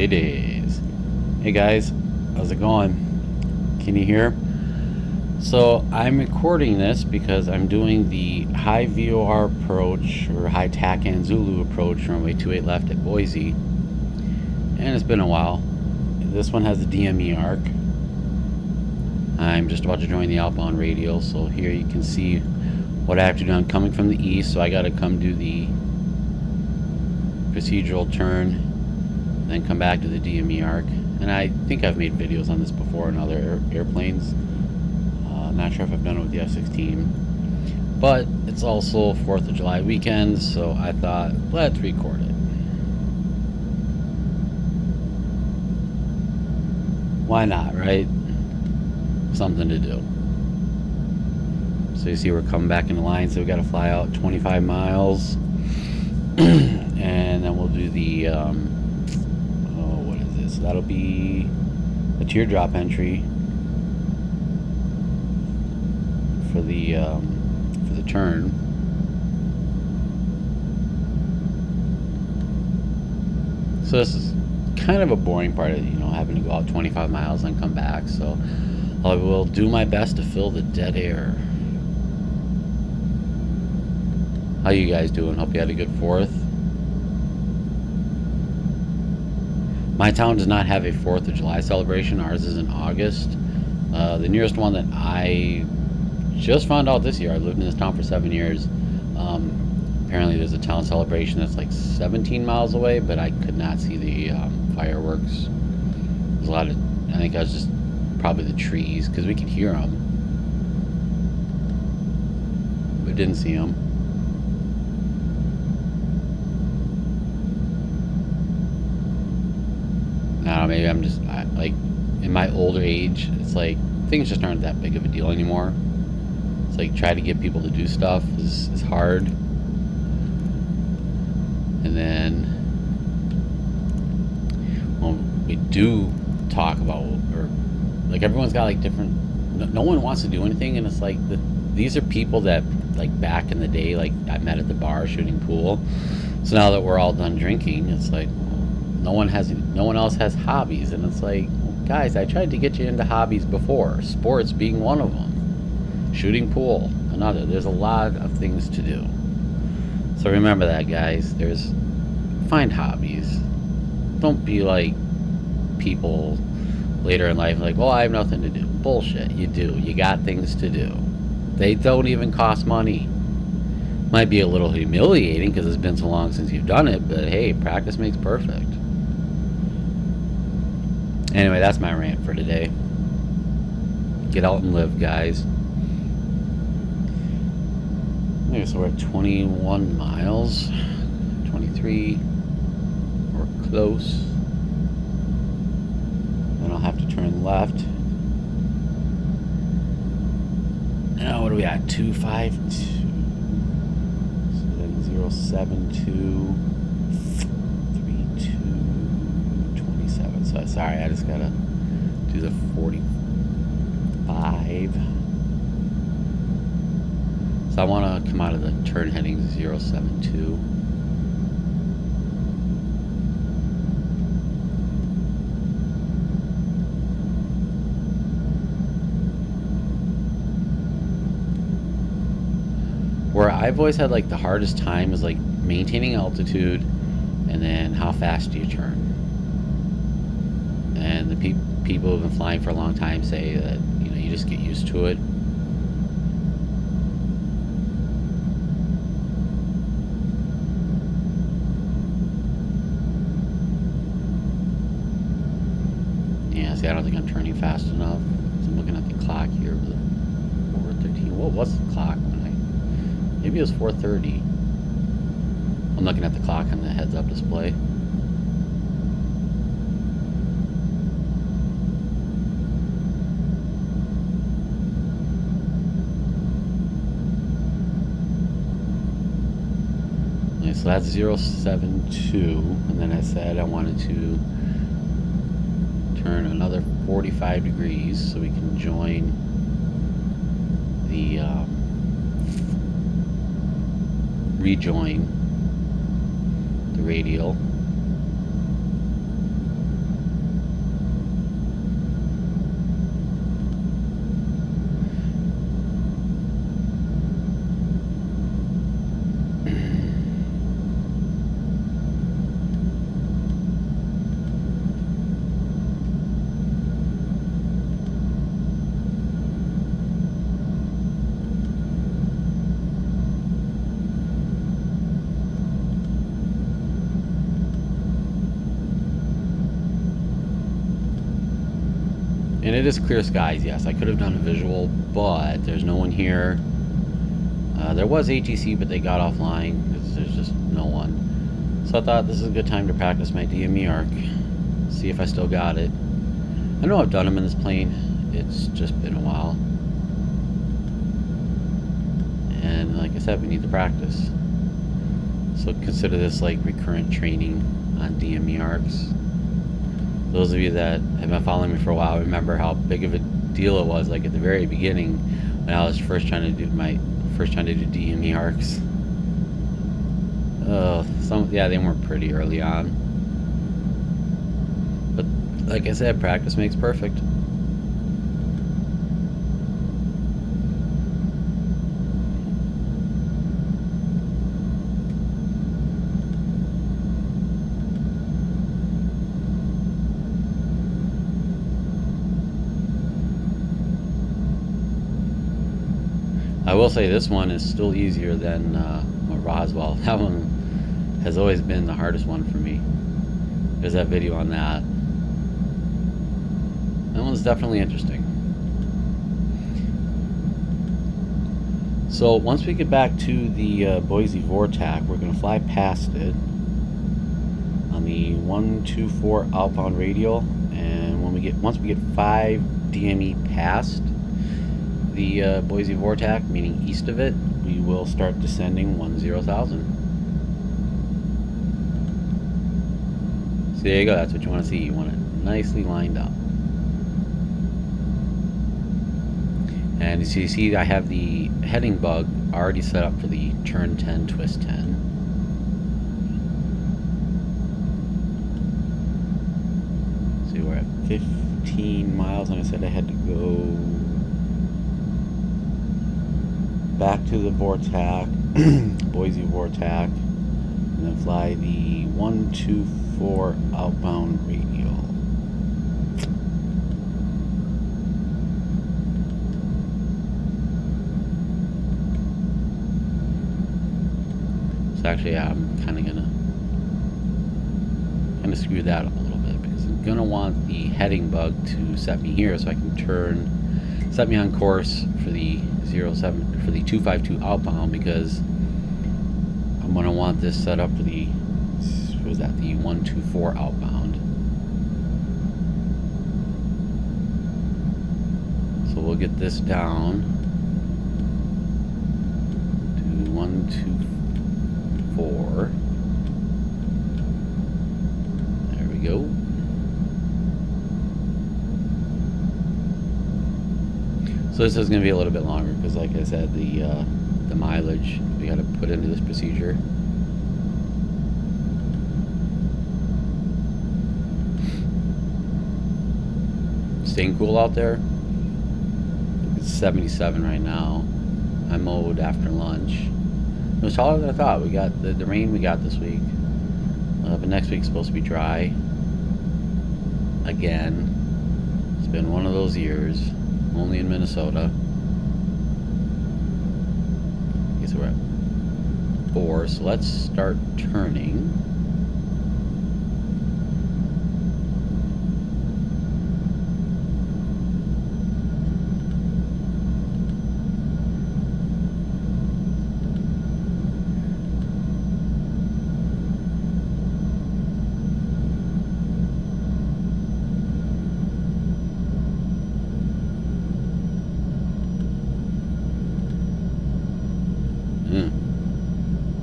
Maydays. Hey guys, how's it going? Can you hear? So I'm recording this because I'm doing the high VOR approach, or high TACAN Zulu approach, runway 28 left at Boise, and it's been a while. This one has the DME arc. I'm just about to join the outbound radial, so here you can see what I have to do. I'm coming from the east, so I got to come do the procedural turn, then come back to the DME arc. And I think I've made videos on this before in other airplanes. Not sure if I've done it with the F-16, but it's also 4th of July weekend, so I thought, let's record it. Why not, right? Something to do. So you see we're coming back in the line, so we got to fly out 25 miles. And then we'll do the, what is this? That'll be a teardrop entry for the turn. So this is kind of a boring part of, having to go out 25 miles and come back. So I will do my best to fill the dead air. How you guys doing? Hope you had a good 4th. My town does not have a 4th of July celebration. Ours is in August. The nearest one that I just found out this year, I've lived in this town for 7 years. Apparently there's a town celebration that's like 17 miles away, but I could not see the fireworks. There's a lot of, I think I was just probably the trees, because we could hear them, but didn't see them. I don't know, maybe I'm just, like, in my older age, it's like, things just aren't that big of a deal anymore. It's like, try to get people to do stuff is hard. And then, when we do talk about, or, like, everyone's got, like, different, no one wants to do anything, and it's like, these are people that, like, back in the day, like, I met at the bar shooting pool. So now that we're all done drinking, it's like, no one else has hobbies, and it's like, guys, I tried to get you into hobbies before, sports being one of them, shooting pool another. There's a lot of things to do, so remember that, guys. Find hobbies. Don't be like people later in life, like, well, I have nothing to do. Bullshit. You do. You got things to do. They don't even cost money. Might be a little humiliating because it's been so long since you've done it, but hey, practice makes perfect. Anyway, that's my rant for today. Get out and live, guys. Okay, so we're at 21 miles. 23. We're close. Then I'll have to turn left. Now, what are we at? 252. So then 072. So sorry, I just gotta do the 45. So I want to come out of the turn heading 072. Where I've always had like the hardest time is like maintaining altitude, and then how fast do you turn. And the people who've been flying for a long time say that, you just get used to it. Yeah, see, I don't think I'm turning fast enough. So I'm looking at the clock here. 4:13. What was the clock when maybe it was 4:30. I'm looking at the clock on the heads-up display. So that's 072, and then I said I wanted to turn another 45 degrees so we can join the rejoin the radial. And it is clear skies, yes. I could have done a visual, but there's no one here. There was ATC, but they got offline because there's just no one. So I thought this is a good time to practice my DME arc. See if I still got it. I know I've done them in this plane. It's just been a while. And like I said, we need to practice. So consider this like recurrent training on DME arcs. Those of you that have been following me for a while remember how big of a deal it was, like at the very beginning when I was first trying to do DME arcs. Yeah, they weren't pretty early on. But like I said, practice makes perfect. I will say this one is still easier than Roswell. That one has always been the hardest one for me. There's that video on that. That one's definitely interesting. So once we get back to the Boise VORTAC, we're going to fly past it on the 124 outbound radial, and once we get 5 DME past the Boise VORTAC, meaning east of it, we will start descending 10,000. So there you go, that's what you want to see. You want it nicely lined up. And as you see, I have the heading bug already set up for the turn 10, twist 10. So we're at 15 miles, and I said I had to go back to the VORTAC, Boise VORTAC, and then fly the 124 outbound radial. So actually, yeah, I'm kind of gonna screw that up a little bit, because I'm gonna want the heading bug to set me here so I can set me on course for the 252 outbound, because I'm going to want this set up for the 124 outbound. So we'll get this down to 124. There we go. So this is going to be a little bit longer because, like I said, the mileage we got to put into this procedure. Staying cool out there. It's 77 right now. I mowed after lunch. It was taller than I thought. We got the rain we got this week, but next week's supposed to be dry again. It's been one of those years. Only in Minnesota. I guess we're at 4, so let's start turning.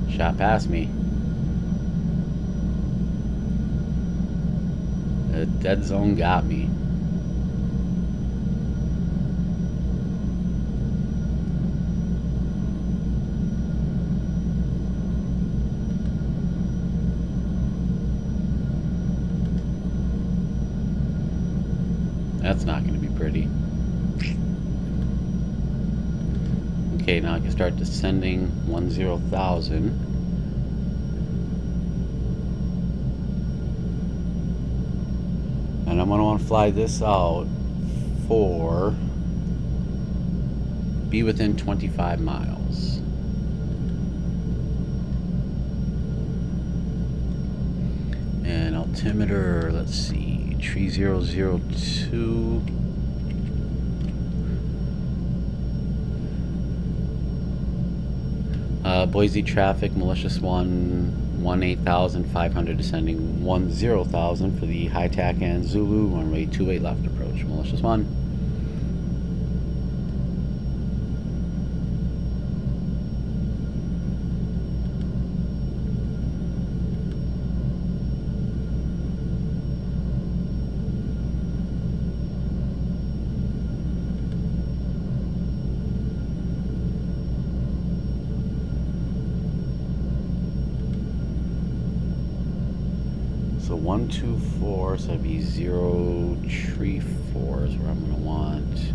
Shot past me. The dead zone got me. That's not going to be pretty. Okay, now I can start descending 10,000. And I'm going to want to fly this out for be within 25 miles. And altimeter, let's see, 3002. Boise traffic, malicious 18,500 descending 10,000 for the high tack and Zulu, runway 28 left approach, malicious 1. So 124, so that'd be 0 tree 4 is where I'm gonna want.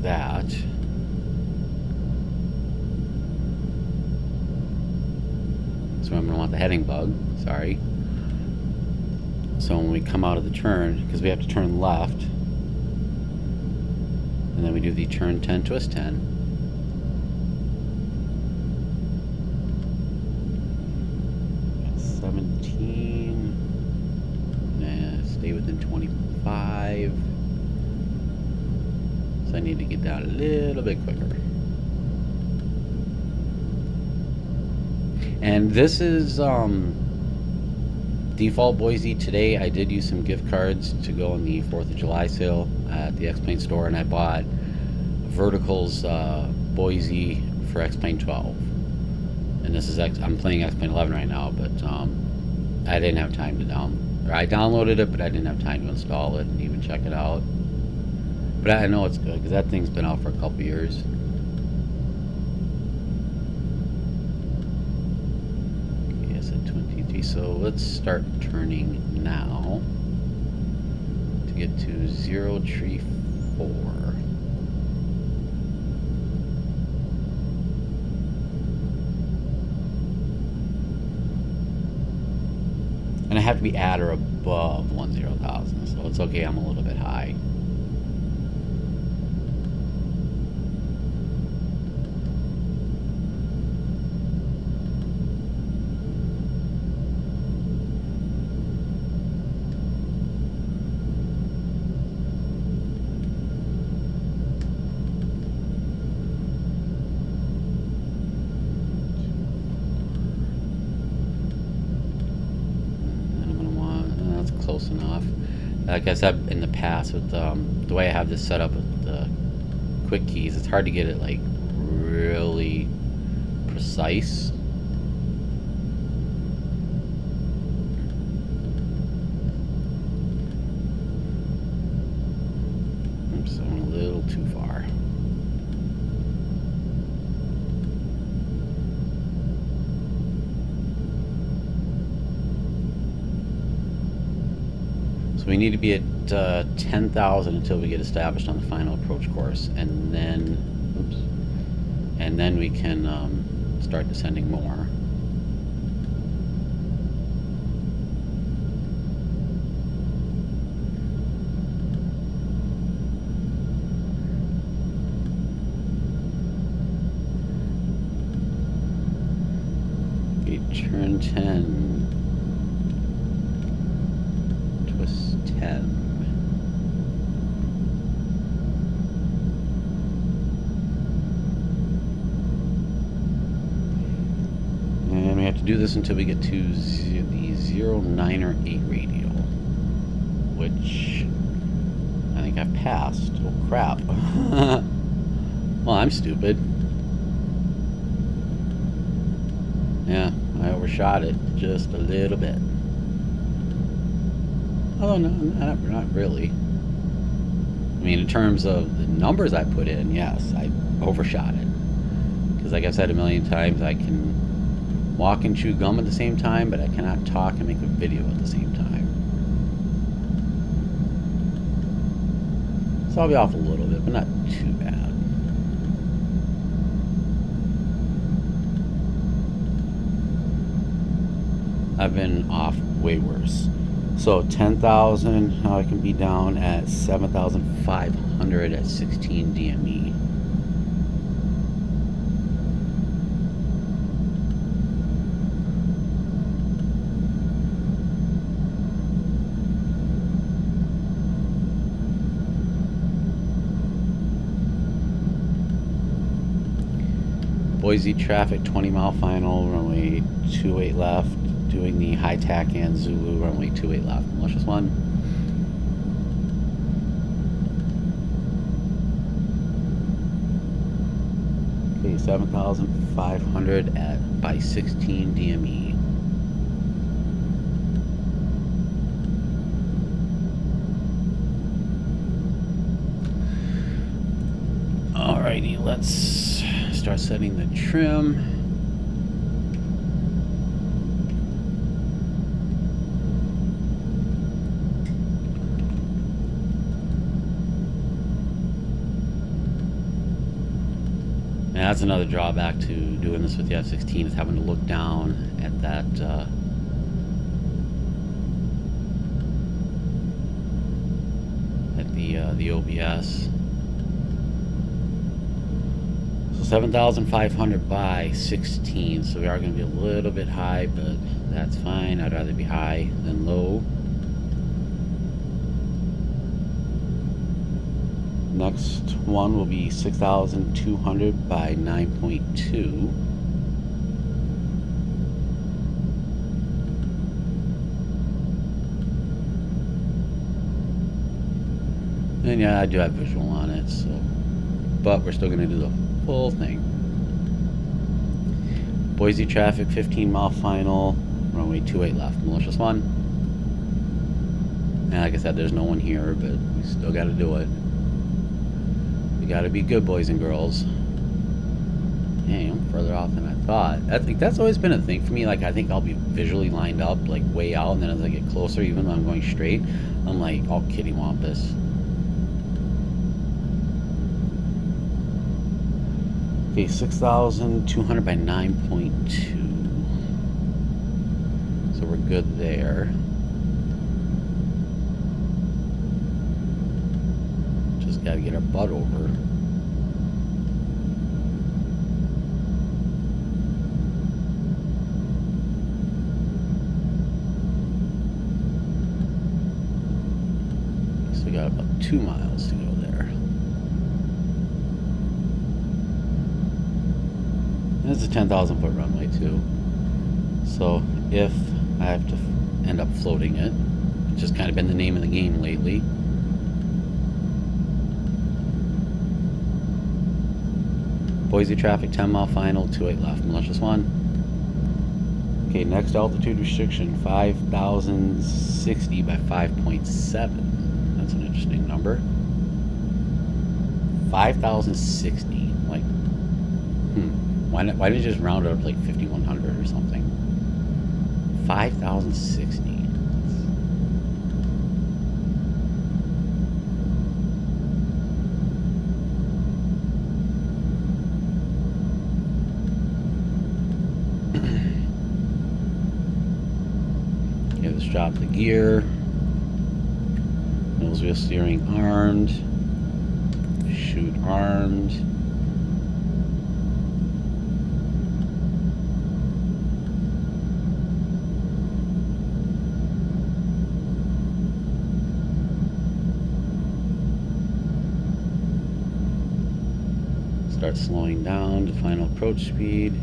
That. So I'm gonna want the heading bug, sorry. So when we come out of the turn, because we have to turn left, and then we do the turn 10, twist 10. Stay within 25. So I need to get down a little bit quicker. And this is default Boise. Today I did use some gift cards to go on the 4th of July sale at the Xplane store, and I bought Vertical's Boise for Xplane 12. And this is I'm playing Xplane 11 right now, but I didn't have time to I downloaded it, but I didn't have time to install it and even check it out. But I know it's good because that thing's been out for a couple years. Yes, at 23. So let's start turning now to get to 0 tree 4. And I have to be at or above 10,000, so it's okay, I'm a little bit high. Close enough. Like I said in the past, with the way I have this set up with the quick keys, it's hard to get it like really precise. Oops, I went a little too far. So we need to be at 10,000 until we get established on the final approach course, and then, and then we can start descending more. Okay, turn 10. 10. And we have to do this until we get to the 09 or 8 radial, which I think I've passed. Oh crap. Well, I'm stupid. Yeah, I overshot it just a little bit. Oh, no, not really. I mean, in terms of the numbers I put in, yes, I overshot it. Because like I've said a million times, I can walk and chew gum at the same time, but I cannot talk and make a video at the same time. So I'll be off a little bit, but not too bad. I've been off way worse. So 10,000, now I can be down at 7,500 at 16 DME. Boise traffic, 20-mile final, runway 28 left. Doing the high tack and Zulu, runway 28 left. Malicious one. Okay, 7,500 at by 16 DME. Alrighty, let's start setting the trim. And that's another drawback to doing this with the F-16 is having to look down at that at the OBS. So 7,500 by 16, so we are going to be a little bit high, but that's fine. I'd rather be high than low. Next one will be 6,200 by 9.2. And yeah, I do have visual on it, so, but we're still going to do the full thing. Boise traffic, 15-mile final, runway 28 left, malicious one. And like I said, there's no one here, but we still got to do it. We got to be good boys and girls. Dang, I'm further off than I thought. I think that's always been a thing for me. Like, I think I'll be visually lined up, like, way out, and then as I get closer, even though I'm going straight, I'm like, all kittywampus. Okay, 6,200 by 9.2. So we're good there. Just gotta get our butt over. So we got about 2 miles to go there. It's a 10,000 foot runway too. So if I have to end up floating it, it's just kind of been the name of the game lately. Boise traffic, 10-mile final, 28 left, malicious one. Okay, next altitude restriction, 5,060 by 5.7. That's an interesting number. 5,060, like, Why didn't you just round it up to like 5,100 or something? 5,060. Okay, let's drop the gear. Nose wheel steering armed. Shoot armed. Start slowing down to final approach speed.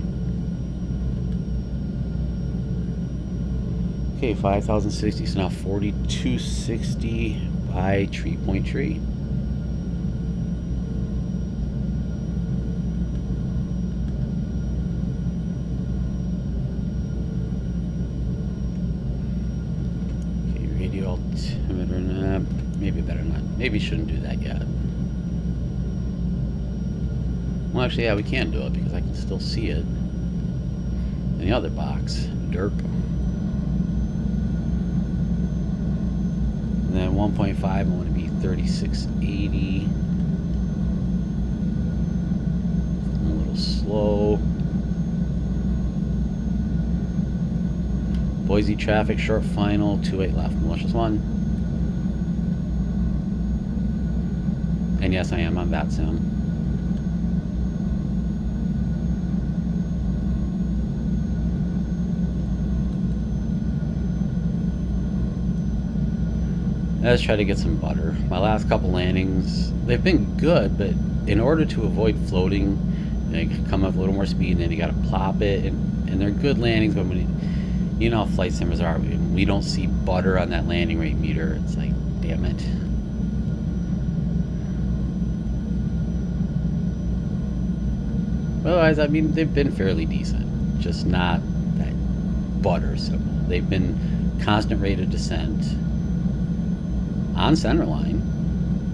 Okay, 5,060, so now 4,260 by 3.3. Okay, radio altimeter, nah, maybe better not. Maybe shouldn't do that yet. Well, actually, yeah, we can do it because I can still see it in the other box. Derp. And then 1.5, I want to be 3680. A little slow. Boise traffic, short final, 28 left, malicious one. And yes, I am on VATSIM. Let's try to get some butter. My last couple landings, they've been good, but in order to avoid floating They come up a little more speed, and then you got to plop it, and they're good landings. But when you know how flight simmers are, we don't see butter on that landing rate meter. It's like, damn it. Otherwise, I mean, they've been fairly decent, just not that butter symbol. They've been constant rate of descent on center line,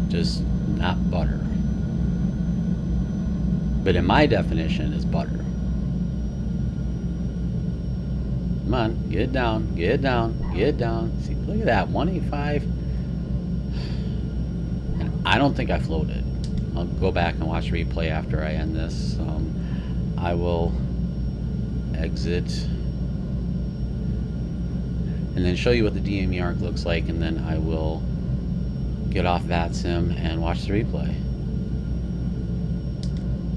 just not butter. But in my definition, it's butter. Come on, get it down, get it down, get it down. See, look at that, 185. And I don't think I floated. I'll go back and watch the replay after I end this. I will exit and then show you what the DME arc looks like, and then I will get off VATSIM and watch the replay.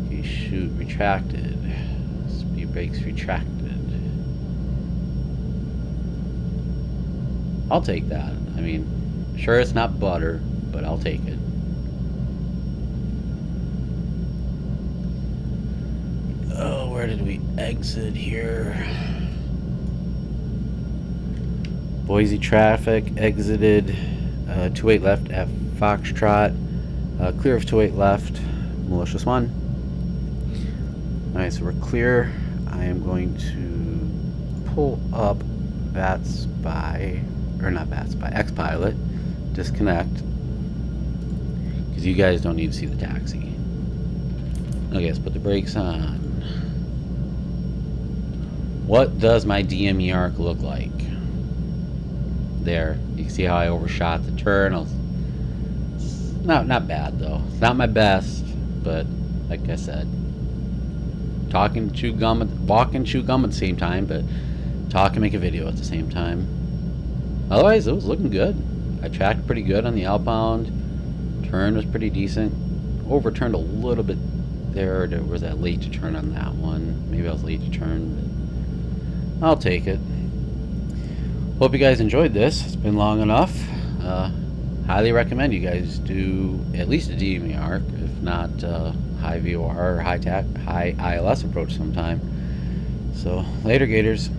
Okay, shoot, retracted. Speed brakes retracted. I'll take that. I mean, sure, it's not butter, but I'll take it. Oh, where did we exit here? Boise traffic, exited 28 left at Foxtrot, clear of 28 left, malicious 1. Alright, so we're clear. I am going to pull up XPilot, disconnect, because you guys don't need to see the taxi. Okay, let's put the brakes on. What does my DME arc look like? There, you can see how I overshot the turn. It's not bad though. It's not my best, but like I said, talk and chew gum, walk and chew gum at the same time, but talk and make a video at the same time. Otherwise, it was looking good. I tracked pretty good on the outbound. Turn was pretty decent. Overturned a little bit there. There was that late to turn on that one. Maybe I was late to turn, but I'll take it. Hope you guys enjoyed this. It's been long enough. Highly recommend you guys do at least a DME arc, if not high VOR or high ILS approach sometime. So later, Gators.